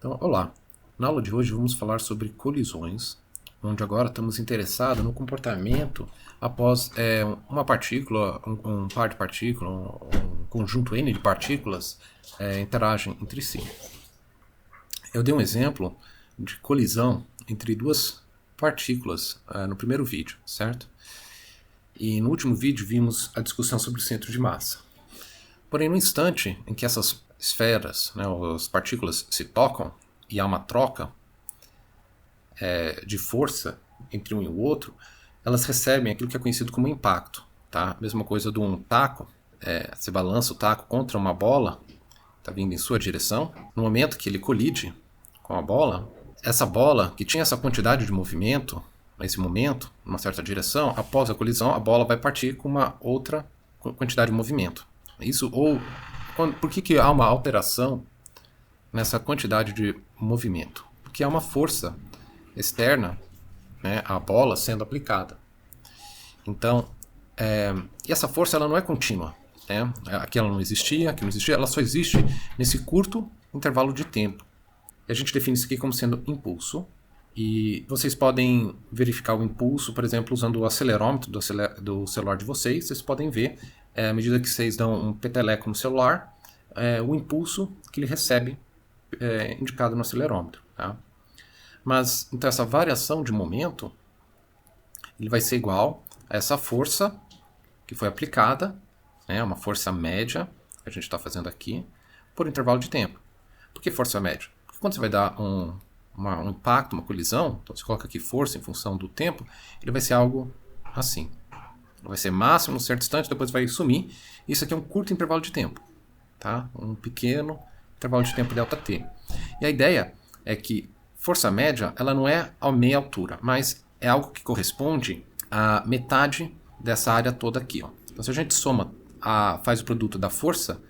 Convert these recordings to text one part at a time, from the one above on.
Então, olá! Na aula de hoje vamos falar sobre colisões, onde agora estamos interessados no comportamento após uma partícula, um par de partículas, um conjunto N de partículas interagem entre si. Eu dei um exemplo de colisão entre duas partículas no primeiro vídeo, certo? E no último vídeo vimos a discussão sobre o centro de massa. Porém, no instante em que essas esferas, as partículas se tocam e há uma troca de força entre um e o outro, elas recebem aquilo que é conhecido como impacto. Tá? Mesma coisa de um taco, você balança o taco contra uma bola, está vindo em sua direção. No momento que ele colide com a bola, essa bola, que tinha essa quantidade de movimento, nesse momento, numa certa direção, após a colisão, a bola vai partir com uma outra quantidade de movimento. Isso, por que há uma alteração nessa quantidade de movimento? Porque há uma força externa, à bola sendo aplicada. Então, e essa força ela não é contínua. Aqui ela não existia, aqui não existia, ela só existe nesse curto intervalo de tempo. E a gente define isso aqui como sendo impulso. E vocês podem verificar o impulso, por exemplo, usando o acelerômetro do celular de vocês. Vocês podem ver, à medida que vocês dão um peteleco no celular, o impulso que ele recebe indicado no acelerômetro. Tá? Mas, então, essa variação de momento ele vai ser igual a essa força que foi aplicada, uma força média, que a gente está fazendo aqui, por intervalo de tempo. Por que força média? Porque quando você vai dar um impacto, uma colisão, então você coloca aqui força em função do tempo, ele vai ser algo assim. Ele vai ser máximo, um certo instante, depois vai sumir. Isso aqui é um curto intervalo de tempo. Tá? Um pequeno intervalo de tempo ΔT. E a ideia é que força média ela não é a meia altura, mas é algo que corresponde à metade dessa área toda aqui. Ó. Então se a gente faz o produto da força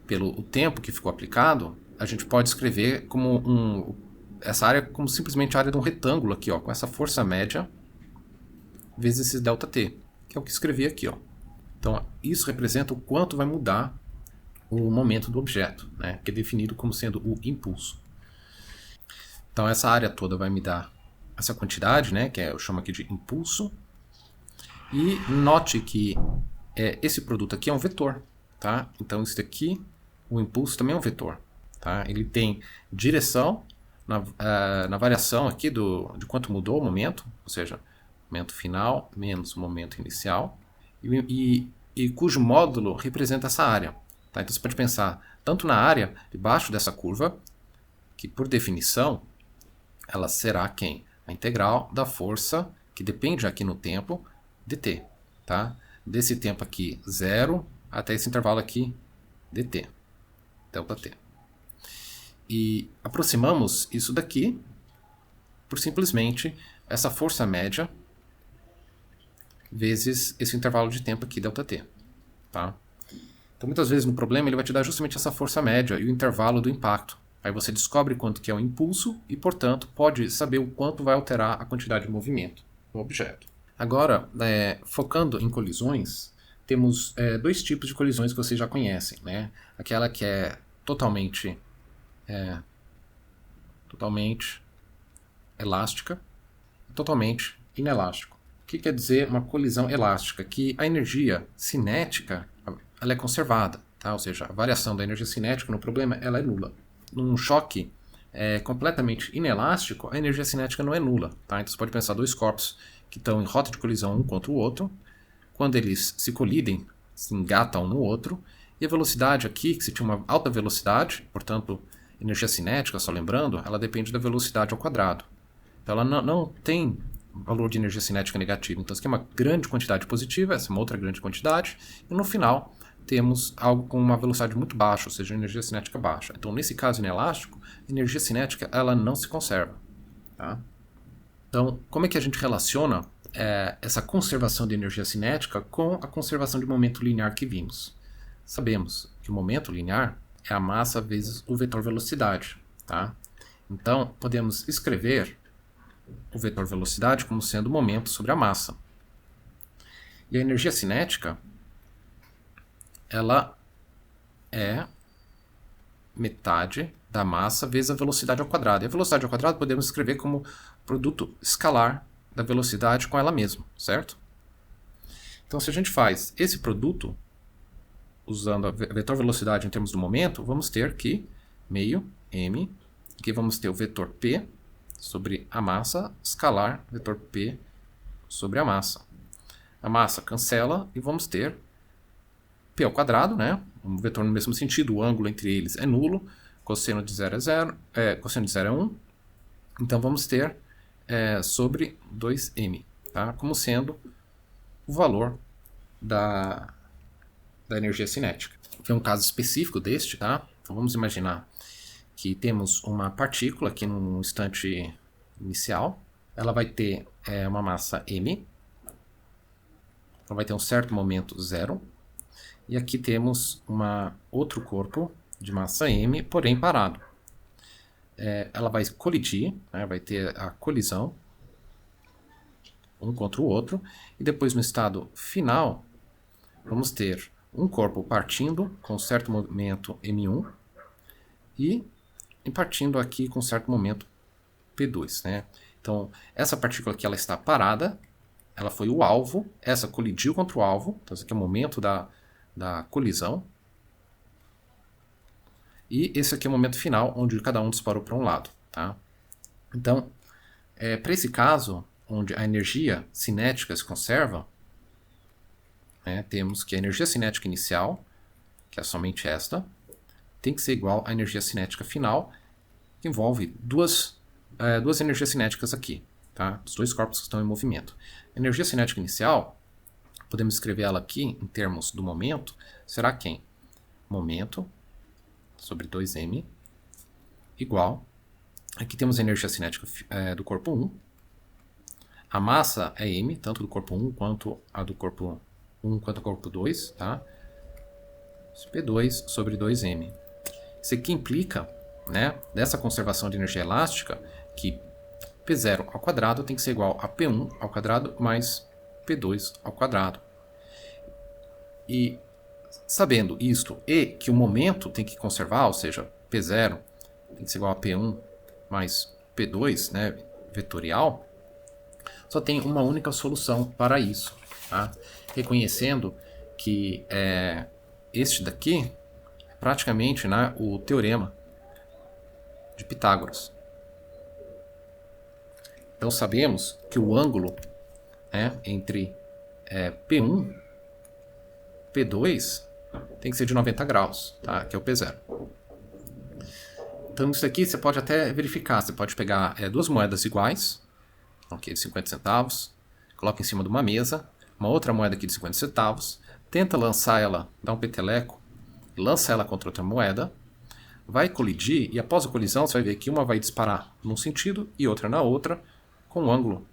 pelo tempo que ficou aplicado, a gente pode escrever como essa área como simplesmente a área de um retângulo aqui, ó, com essa força média vezes esse ΔT, que é o que escrevi aqui. Ó. Então isso representa o quanto vai mudar o momento do objeto, que é definido como sendo o impulso. Então essa área toda vai me dar essa quantidade, que eu chamo aqui de impulso. E note que esse produto aqui é um vetor. Tá? Então isso daqui, o impulso também é um vetor. Tá? Ele tem direção na variação aqui de quanto mudou o momento, ou seja, momento final menos momento inicial, e cujo módulo representa essa área. Tá? Então você pode pensar tanto na área debaixo dessa curva, que por definição ela será quem? A integral da força, que depende aqui no tempo, dt. Tá? Desse tempo aqui 0 até esse intervalo aqui dt, ΔT. E aproximamos isso daqui por simplesmente essa força média vezes esse intervalo de tempo aqui, ΔT. Tá? Então muitas vezes no problema ele vai te dar justamente essa força média e o intervalo do impacto. Aí você descobre quanto que é o impulso e, portanto, pode saber o quanto vai alterar a quantidade de movimento no objeto. Agora, focando em colisões, temos dois tipos de colisões que vocês já conhecem. Aquela que é totalmente elástica e totalmente inelástico. O que quer dizer uma colisão elástica? Que a energia cinética ela é conservada, tá? Ou seja, a variação da energia cinética no problema ela é nula. Num choque completamente inelástico, a energia cinética não é nula. Tá? Então você pode pensar dois corpos que estão em rota de colisão um contra o outro. Quando eles se colidem, se engatam um no outro, e a velocidade aqui, que se tinha uma alta velocidade, portanto, energia cinética, só lembrando, ela depende da velocidade ao quadrado. Então ela não tem valor de energia cinética negativo. Então isso aqui é uma grande quantidade positiva, essa é uma outra grande quantidade, e no final temos algo com uma velocidade muito baixa, ou seja, energia cinética baixa. Então, nesse caso inelástico, a energia cinética ela não se conserva. Tá? Então, como é que a gente relaciona essa conservação de energia cinética com a conservação de momento linear que vimos? Sabemos que o momento linear é a massa vezes o vetor velocidade. Tá? Então, podemos escrever o vetor velocidade como sendo o momento sobre a massa. E a energia cinética ela é metade da massa vezes a velocidade ao quadrado. E a velocidade ao quadrado podemos escrever como produto escalar da velocidade com ela mesma, certo? Então, se a gente faz esse produto usando a vetor velocidade em termos do momento, vamos ter que meio m, aqui vamos ter o vetor p sobre a massa, escalar vetor p sobre a massa. A massa cancela e vamos ter p ao quadrado, né? Um vetor no mesmo sentido, o ângulo entre eles é nulo, cosseno de 0 é 0, cosseno de 0 é 1, então vamos ter sobre 2m, tá? Como sendo o valor da energia cinética. Aqui é um caso específico deste, tá? Então vamos imaginar que temos uma partícula aqui no instante inicial, ela vai ter uma massa m, ela vai ter um certo momento 0, e aqui temos outro corpo de massa m, porém parado. Ela vai colidir, né, vai ter a colisão um contra o outro, e depois no estado final vamos ter um corpo partindo com certo momento m1 e partindo aqui com certo momento p2, né? Então essa partícula aqui ela está parada, ela foi o alvo, essa colidiu contra o alvo, então esse aqui é o momento da colisão, e esse aqui é o momento final onde cada um disparou para um lado, tá? Então para esse caso onde a energia cinética se conserva, temos que a energia cinética inicial, que é somente esta, tem que ser igual à energia cinética final, que envolve duas energias cinéticas aqui, tá? Os dois corpos que estão em movimento. A energia cinética inicial, podemos escrever ela aqui em termos do momento, será quem? Momento sobre 2m igual, aqui temos a energia cinética do corpo 1, a massa é m, tanto do corpo 1 quanto a do corpo 1 quanto ao corpo 2, tá? P2 sobre 2m. Isso aqui implica, né, dessa conservação de energia elástica, que P0 ao quadrado tem que ser igual a P1 ao quadrado mais P2 ao quadrado. E sabendo isto e que o momento tem que conservar, ou seja, P0 tem que ser igual a P1 mais P2, né, vetorial, só tem uma única solução para isso, tá? Reconhecendo que este daqui é praticamente, né, o teorema de Pitágoras. Então sabemos que o ângulo entre P1 e P2 tem que ser de 90 graus, tá? Que é o P0. Então isso aqui você pode até verificar, você pode pegar duas moedas iguais, de 50 centavos, coloca em cima de uma mesa, uma outra moeda aqui de 50 centavos, tenta lançar ela, dá um peteleco, lança ela contra outra moeda, vai colidir e após a colisão você vai ver que uma vai disparar num sentido e outra na outra, com um ângulo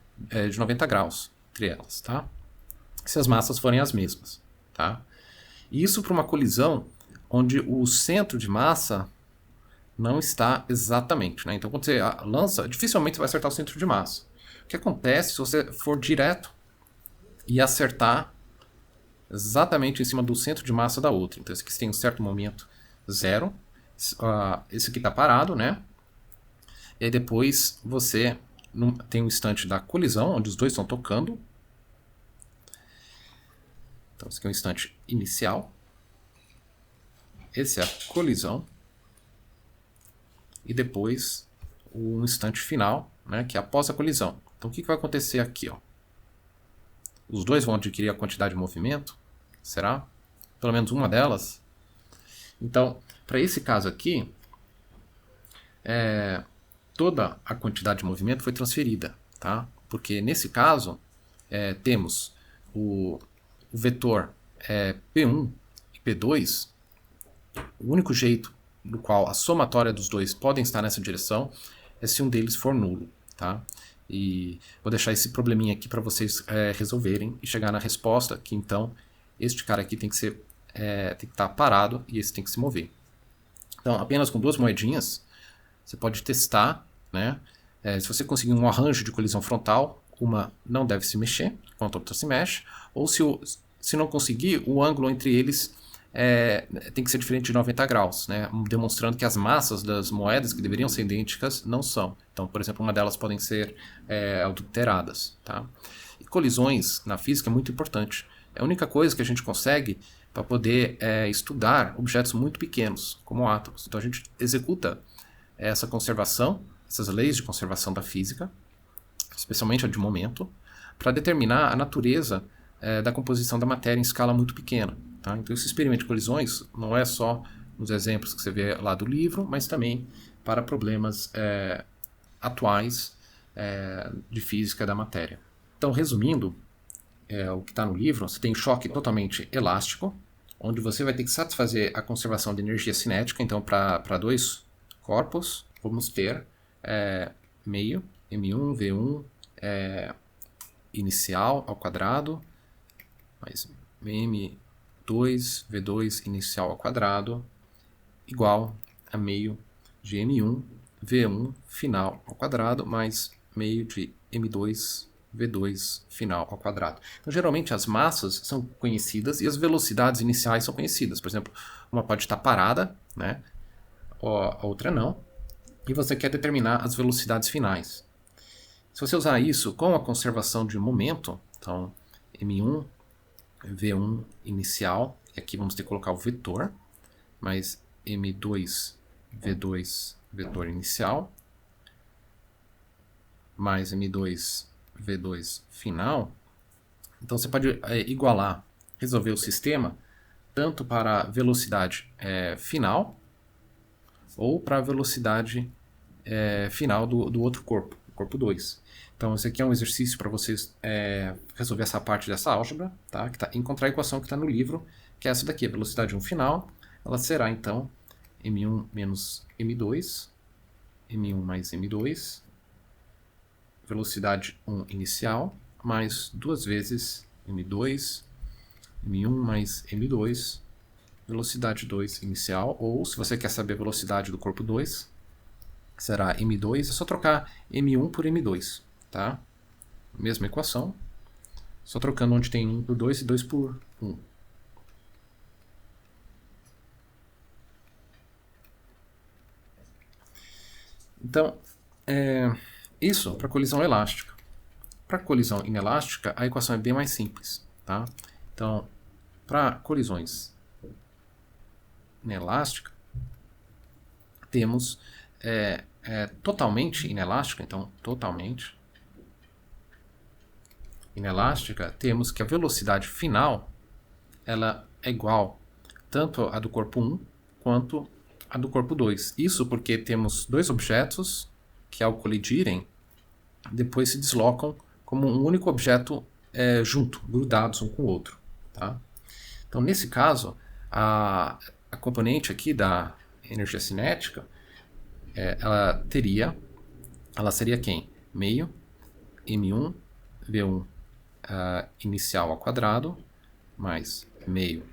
de 90 graus entre elas, tá? Se as massas forem as mesmas, tá? E isso para uma colisão onde o centro de massa não está exatamente, né? Então quando você lança, dificilmente você vai acertar o centro de massa. O que acontece se você for direto e acertar exatamente em cima do centro de massa da outra? Então esse aqui tem um certo momento 0, esse aqui está parado, né? E aí depois você tem um instante da colisão, onde os dois estão tocando. Então esse aqui é um instante inicial. Esse é a colisão. E depois um instante final, né, que é após a colisão. Então o que vai acontecer aqui? Ó? Os dois vão adquirir a quantidade de movimento? Será? Pelo menos uma delas? Então, para esse caso aqui, toda a quantidade de movimento foi transferida, tá? Porque nesse caso, temos o vetor P1 e P2, o único jeito do qual a somatória dos dois podem estar nessa direção é se um deles for nulo, tá? E vou deixar esse probleminha aqui para vocês resolverem e chegar na resposta que então este cara aqui tem que ser tem que estar parado e esse tem que se mover. Então, apenas com duas moedinhas você pode testar, né? Se você conseguir um arranjo de colisão frontal, uma não deve se mexer, enquanto a outra se mexe, ou se não conseguir, o ângulo entre eles tem que ser diferente de 90 graus, né? Demonstrando que as massas das moedas que deveriam ser idênticas não são. Então, por exemplo, uma delas podem ser adulteradas. Tá? E colisões na física é muito importante. É a única coisa que a gente consegue para poder estudar objetos muito pequenos, como átomos. Então a gente executa essa conservação, essas leis de conservação da física, especialmente a de momento, para determinar a natureza da composição da matéria em escala muito pequena. Tá? Então esse experimento de colisões não é só nos exemplos que você vê lá do livro, mas também para problemas atuais de física da matéria. Então, resumindo, o que está no livro, você tem choque totalmente elástico, onde você vai ter que satisfazer a conservação de energia cinética. Então, para dois corpos, vamos ter meio, M1, V1, inicial ao quadrado, mais M2, V2 inicial ao quadrado, igual a meio de M1, V1 final ao quadrado, mais meio de M2, V2 final ao quadrado. Então, geralmente, as massas são conhecidas e as velocidades iniciais são conhecidas. Por exemplo, uma pode estar parada, né? A outra não. E você quer determinar as velocidades finais. Se você usar isso com a conservação de momento, então, M1, V1 inicial, e aqui vamos ter que colocar o vetor, mais M2, V2, vetor inicial, mais M2, V2 final. Então você pode igualar, resolver o sistema tanto para a velocidade final ou para a velocidade final do outro corpo, corpo 2. Então esse aqui é um exercício para vocês resolver essa parte dessa álgebra, tá? Encontrar a equação que está no livro, que é essa daqui, a velocidade 1 final. Ela será então M1 menos M2, M1 mais M2, velocidade 1 inicial, mais 2 vezes M2, M1 mais M2, velocidade 2 inicial, ou se você quer saber a velocidade do corpo 2, será M2, é só trocar M1 por M2, tá? Mesma equação, só trocando onde tem 1 por 2 e 2 por 1. Então, isso para colisão elástica. Para colisão inelástica, a equação é bem mais simples. Tá? Então, para colisões inelástica, temos totalmente inelástica. Então, totalmente inelástica, temos que a velocidade final ela é igual tanto a do corpo 1 quanto a do corpo 2. Isso porque temos dois objetos que, ao colidirem, depois se deslocam como um único objeto junto, grudados um com o outro. Tá? Então, nesse caso, a componente aqui da energia cinética, ela seria quem? Meio M1 V1 inicial ao quadrado, mais meio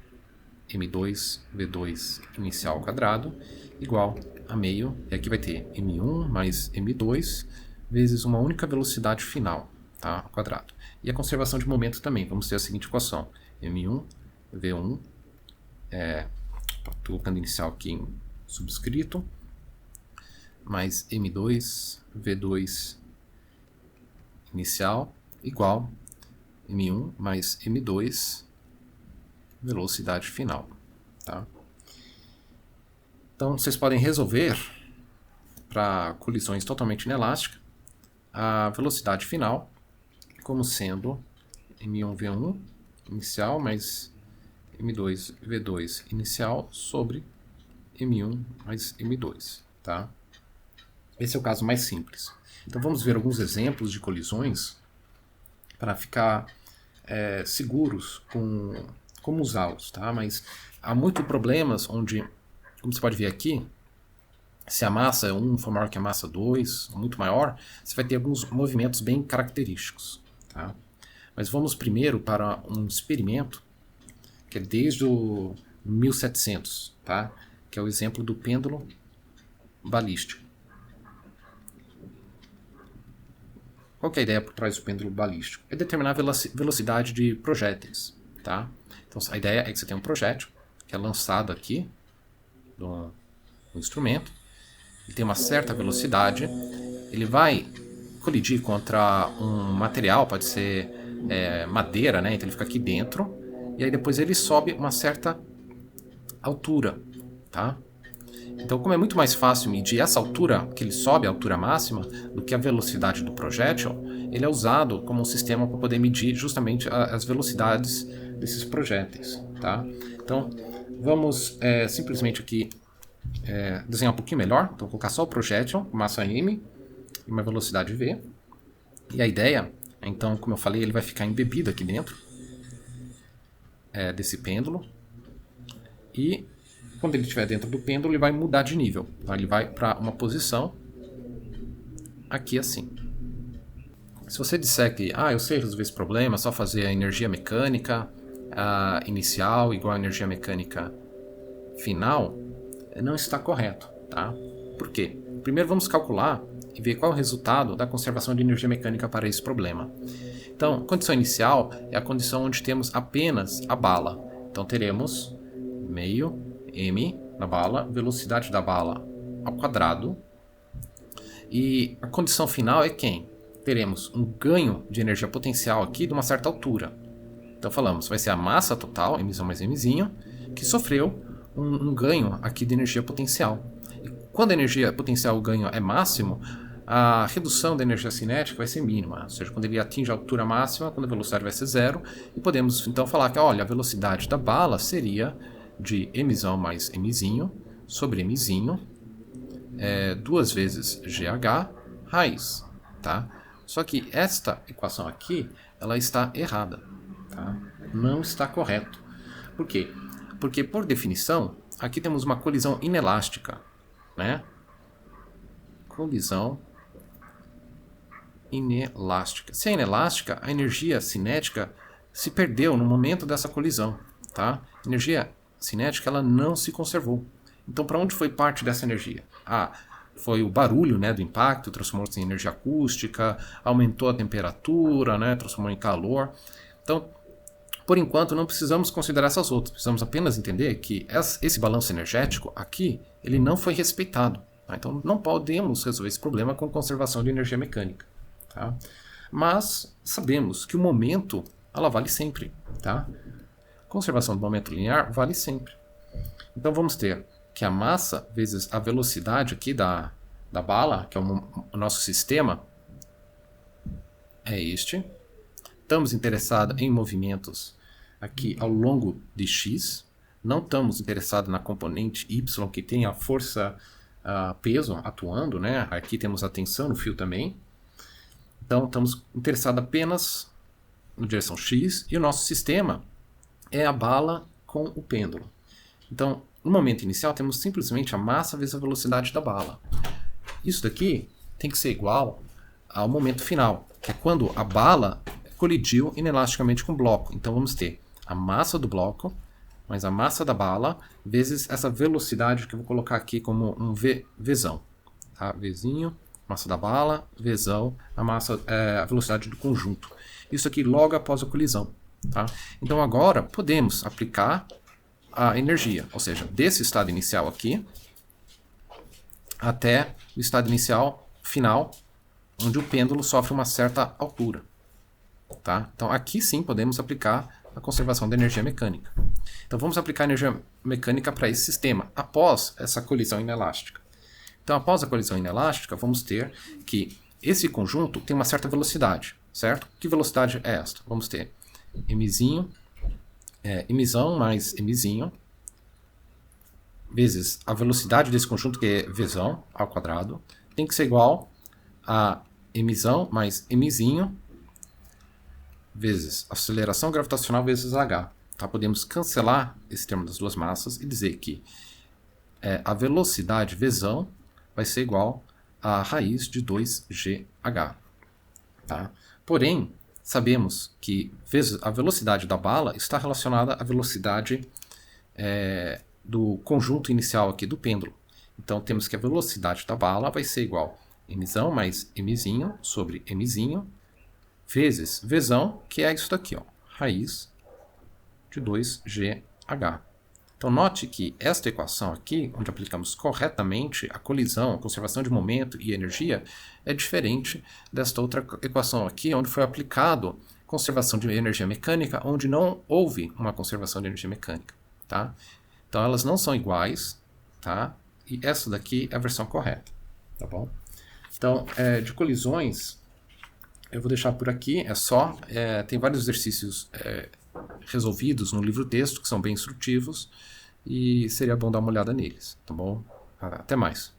M2 V2 inicial ao quadrado, igual a meio, e aqui vai ter M1 mais M2 vezes uma única velocidade final, tá, ao quadrado. E a conservação de momento também, vamos ter a seguinte equação, M1 V1, estou colocando inicial aqui em subscrito, mais M2 V2 inicial, igual M1 mais M2 velocidade final. Tá? Então, vocês podem resolver para colisões totalmente inelásticas a velocidade final como sendo M1V1 inicial mais M2V2 inicial sobre M1 mais M2. Tá? Esse é o caso mais simples. Então, vamos ver alguns exemplos de colisões para ficar seguros com como usá-los, tá? Mas há muitos problemas onde, como você pode ver aqui, se a massa 1 for maior que a massa 2, ou muito maior, você vai ter alguns movimentos bem característicos, tá? Mas vamos primeiro para um experimento que é desde o 1700, tá? Que é o exemplo do pêndulo balístico. Qual que é a ideia por trás do pêndulo balístico? É determinar a velocidade de projéteis, tá? Então a ideia é que você tem um projétil, que é lançado aqui do instrumento. Ele tem uma certa velocidade, ele vai colidir contra um material, pode ser madeira, né? Então ele fica aqui dentro, e aí depois ele sobe uma certa altura, tá? Então, como é muito mais fácil medir essa altura, que ele sobe a altura máxima, do que a velocidade do projétil, ele é usado como um sistema para poder medir justamente as velocidades desses projéteis, tá? Então, vamos simplesmente aqui desenhar um pouquinho melhor. Então, vou colocar só o projétil, massa M e uma velocidade V. E a ideia, então, como eu falei, ele vai ficar embebido aqui dentro desse pêndulo. E quando ele estiver dentro do pêndulo, ele vai mudar de nível. Tá? Ele vai para uma posição aqui assim. Se você disser que eu sei resolver esse problema, é só fazer a energia mecânica inicial igual a energia mecânica final, não está correto. Tá? Por quê? Primeiro vamos calcular e ver qual é o resultado da conservação de energia mecânica para esse problema. Então, a condição inicial é a condição onde temos apenas a bala. Então teremos meio m na bala, velocidade da bala ao quadrado. E a condição final é quem? Teremos um ganho de energia potencial aqui de uma certa altura. Então falamos, vai ser a massa total, mzão mais mzinho, que sofreu um ganho aqui de energia potencial. E quando a energia potencial, o ganho é máximo, a redução da energia cinética vai ser mínima, ou seja, quando ele atinge a altura máxima, quando a velocidade vai ser zero, e podemos então falar que olha, a velocidade da bala seria de mzão mais mzinho sobre mzinho, 2 vezes GH raiz, tá? Só que esta equação aqui, ela está errada, tá? Não está correto. Por quê? Porque, por definição, aqui temos uma colisão inelástica, né? Colisão inelástica. Se é inelástica, a energia cinética se perdeu no momento dessa colisão, tá? A energia cinética, ela não se conservou. Então, para onde foi parte dessa energia? Foi o barulho, né, do impacto, transformou-se em energia acústica, aumentou a temperatura, né, transformou em calor. Então, por enquanto, não precisamos considerar essas outras. Precisamos apenas entender que esse balanço energético aqui, ele não foi respeitado. Tá? Então, não podemos resolver esse problema com conservação de energia mecânica. Tá? Mas sabemos que o momento, ela vale sempre. Tá? Conservação do momento linear vale sempre. Então, vamos ter que a massa vezes a velocidade aqui da bala, que é o nosso sistema, é este. Estamos interessados em movimentos aqui ao longo de x. Não estamos interessados na componente y, que tem a força peso atuando, né? Aqui temos a tensão no fio também. Então, estamos interessados apenas na direção x. E o nosso sistema é a bala com o pêndulo. Então, no momento inicial, temos simplesmente a massa vezes a velocidade da bala. Isso daqui tem que ser igual ao momento final, que é quando a bala colidiu inelasticamente com o bloco. Então vamos ter a massa do bloco mais a massa da bala vezes essa velocidade que eu vou colocar aqui como um Vzão. Tá? Vzinho, massa da bala, Vzão, a velocidade do conjunto. Isso aqui logo após a colisão. Tá? Então agora podemos aplicar a energia, ou seja, desse estado inicial aqui até o estado inicial final, onde o pêndulo sofre uma certa altura. Tá? Então aqui sim podemos aplicar a conservação da energia mecânica. Então vamos aplicar a energia mecânica para esse sistema, após essa colisão inelástica. Então após a colisão inelástica, vamos ter que esse conjunto tem uma certa velocidade, certo? Que velocidade é esta? Vamos ter mzinho, mzão mais mzinho, vezes a velocidade desse conjunto, que é vzão ao quadrado, tem que ser igual a mzão mais mzinho, vezes aceleração gravitacional vezes h. Tá? Podemos cancelar esse termo das duas massas e dizer que a velocidade vzão vai ser igual a raiz de 2gh. Tá? Porém, sabemos que a velocidade da bala está relacionada à velocidade do conjunto inicial aqui do pêndulo. Então temos que a velocidade da bala vai ser igual a mzão mais mzinho sobre mzinho vezes vzão, que é isso daqui, ó, raiz de 2gh. Então note que esta equação aqui, onde aplicamos corretamente a colisão, a conservação de momento e energia, é diferente desta outra equação aqui, onde foi aplicado conservação de energia mecânica, onde não houve uma conservação de energia mecânica. Tá? Então elas não são iguais, tá? E essa daqui é a versão correta. Tá bom? Então, de colisões, eu vou deixar por aqui, tem vários exercícios resolvidos no livro-texto, que são bem instrutivos, e seria bom dar uma olhada neles, tá bom? Até mais.